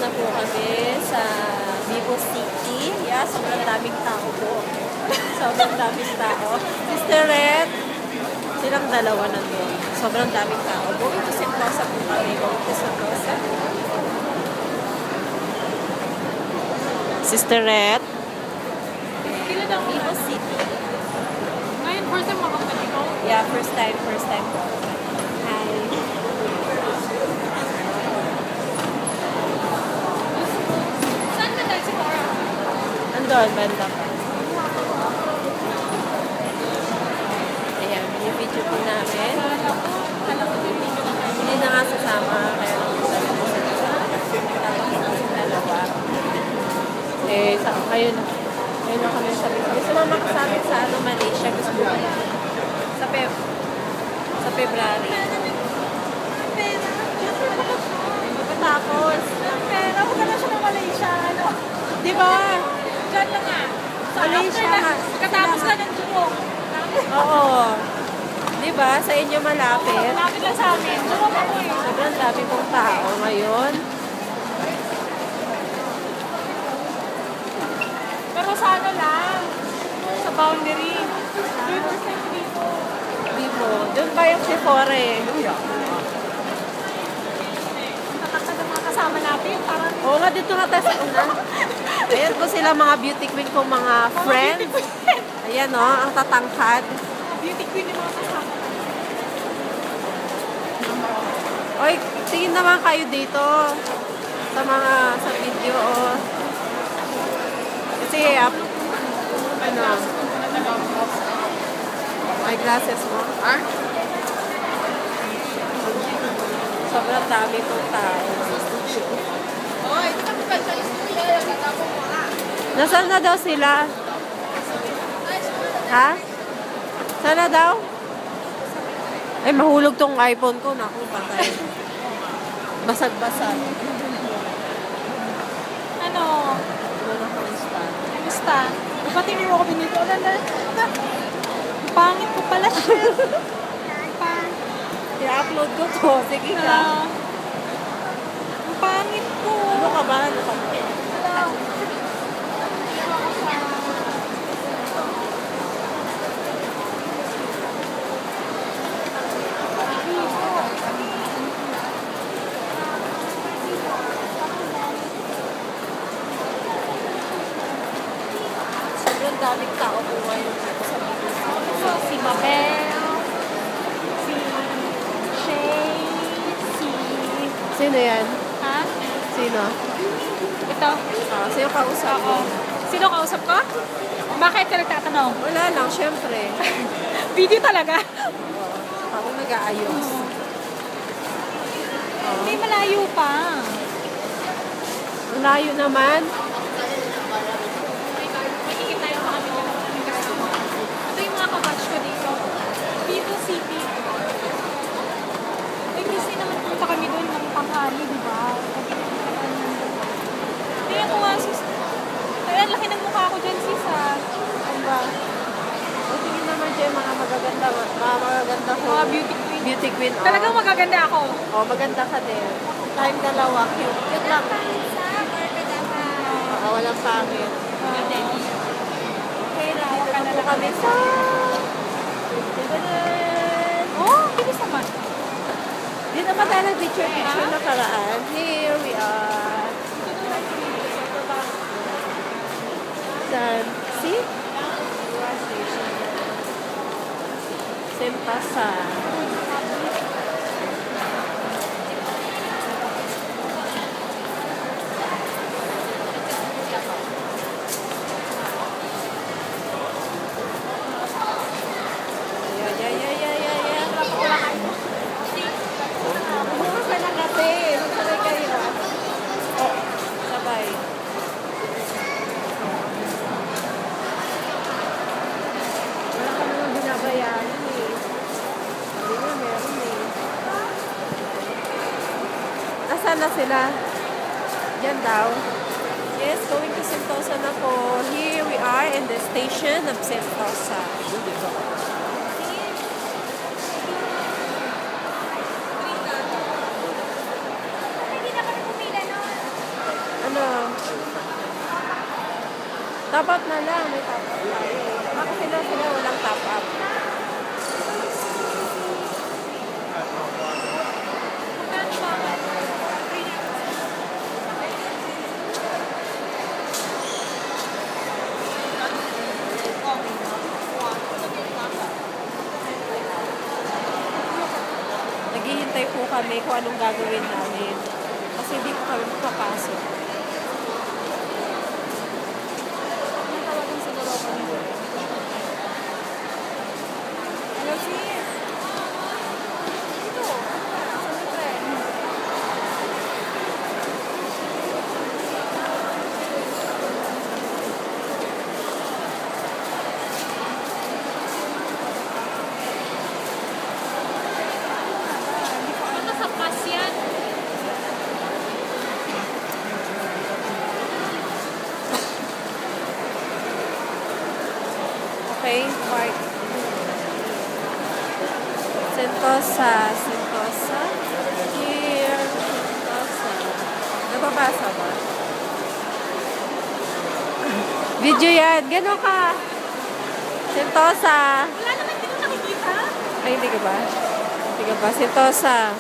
na po kami sa Vivo City. Yeah, sobrang daming tao po. Sobrang daming tao. Sister Red, silang dalawa nandun. Sobrang daming tao. Going to Sentosa po kami. Going to Sentosa. Sister Red. Kailan daw Vivo City. Ngayon, first time makapag ko? Yeah, first time po. Hi. Saan na tayo si Cora? Andun, banda pa. Ayan, binibidyo po namin. Hindi na nga sasama, kaya lang po sabi ko sa dalawa. Eh, ayun na kami sabi. Sumama ka sa amin sa Malaysia. Gusto ko sa February. Tapos, Pero huwag na siya ng Malaysia. Ano? di ba? Diyan lang nga. Sa Malaysia after nga. katapos ka ng Jumong. Oo. Di ba? Sa inyo malapit. Malapit lang sa amin. Jumong ako eh. Sobrang dami pong tao ngayon. Pero sa ano lang. Sa boundary. 3% dito. Vivo. Doon ba yung Sephora? Tatakad ang mga kasama natin. Parang Oo nga, dito nga tayo sa una. Ayan po sila mga beauty queen kong mga friends. Ayan o, ang tatangkad. beauty queen yung mga kasama. Oy, tingin naman kayo dito sa video. Oh. Kasi, ano, may glasses mo? Ah? Sobrang dami pong tao. Nasaan na daw sila? Ha? Saan na daw? Ay, mahulog tong iPhone ko. Naku, patay. Basag-basag. Ano? Ano na kamusta? Kamusta? Ba't hindi mo ko binito? Pangit ko pala siya. I-upload ko to. Sige ka. Ang pangit ko. Ano ka ba? Ano ka ba? Sobrang daming tao po ngayon sa video. So, si Mabel, si Shay, si... Sino yan? Ha? Sino? Ito? Sino kausap mo? Sino kausap ko? Bakit ka nagtatanong? Wala lang, syempre. Video talaga? Ako nag-aayos. Hindi malayo pa. Ang layo naman. Makikita tayo sa kami. Ito yung mga kabatch ko dito. Vivo City. Eh, kasi naman punta kami doon ng panghali, di ba? Tingnan ko nga, sis. Ay, ang laki ng mukha ko dyan, sis, ha? Ano ba? O, tingin naman dyan mga magaganda ko. Mga beauty queen. Beauty queen. Oh. Talagang magaganda ako. Oh, maganda ka din. Tayong dalawa. Cute. Cute lang. Walang pangit. Okay lang. Dito na po kami sa... Oh, bilis naman. Di naman tayo nag-picture na karaan. Here we are. Saan? See? Sentosa. Nasaan na sila? Yan daw. Yes, going to Sentosa na po. Here we are in the station of Sentosa. Top up na lang. May top up tayo. Baka sila walang top up. Magkano ba? Naghihintay po kami kung anong gagawin namin. Kasi hindi po kami makapasok. Natawagan siguro ako nito. Hello, sis. Dito. Sa libre. Baka sa pass yan. Okay, park. Sentosa. Here. Sentosa. Napapasa ba? Video yan. Gano'n ka? Sentosa. Wala naman dito nakikita. Ay, hindi ka ba? Hindi ka ba? Sentosa.